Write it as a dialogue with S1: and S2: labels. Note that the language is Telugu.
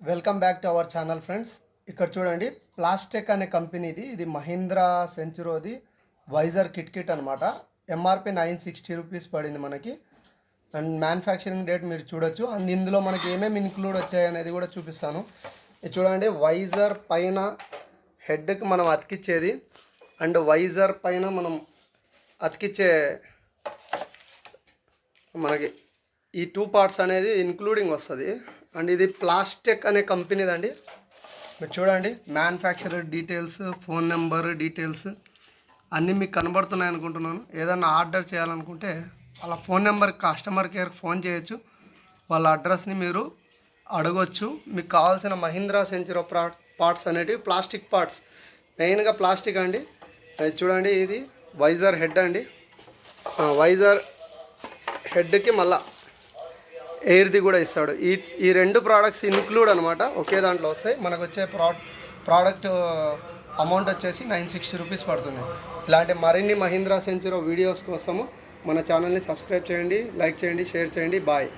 S1: Welcome back to our channel friends. ఇక్కడ చూడండి, ప్లాస్టెక్ అనే కంపెనీది, ఇది మహీంద్రా సెంచురోది వైజర్ కిట్ అనమాట. ఎంఆర్పి 960 రూపీస్ పడింది మనకి. అండ్ మ్యానుఫ్యాక్చరింగ్ డేట్ మీరు చూడొచ్చు. అండ్ ఇందులో మనకి ఏమేమి ఇన్క్లూడ్ వచ్చాయి అనేది కూడా చూపిస్తాను. ఇది చూడండి, వైజర్ పైన హెడ్కి మనం అతికిచ్చేది అండ్ వైజర్ పైన మనం అతికిచ్చే మనకి ఈ 2 పార్ట్స్ అనేది ఇంక్లూడింగ్ వస్తుంది. అండ్ ఇది ప్లాస్టెక్ అనే కంపెనీదండి. మీరు చూడండి, manufacturer details, phone number details అన్నీ మీకు కనబడుతున్నాయి అనుకుంటున్నాను. ఏదన్నా ఆర్డర్ చేయాలనుకుంటే అలా ఫోన్ నెంబర్ కస్టమర్ కేర్కి ఫోన్ చేయొచ్చు. వాళ్ళ అడ్రస్ని మీరు అడగొచ్చు. మీకు కావాల్సిన మహీంద్రా సెంచురో పార్ట్స్ అనేటివి ప్లాస్టిక్ పార్ట్స్, మెయిన్గా ప్లాస్టిక్ అండి. అది చూడండి, ఇది వైజర్ హెడ్ అండి. వైజర్ హెడ్కి మళ్ళా ఎయిర్ది కూడా ఇస్తాడు. ఈ 2 ప్రోడక్ట్స్ ఇన్క్లూడ్ అనమాట, ఒకే దాంట్లో వస్తాయి. మనకు వచ్చే ప్రోడక్ట్ అమౌంట్ వచ్చేసి 960 రూపీస్ పడుతుంది. ఇలాంటి మరిన్ని మహీంద్రా సెంచురో వీడియోస్ కోసము మన ఛానల్ని సబ్స్క్రైబ్ చేయండి, లైక్ చేయండి, షేర్ చేయండి. బాయ్.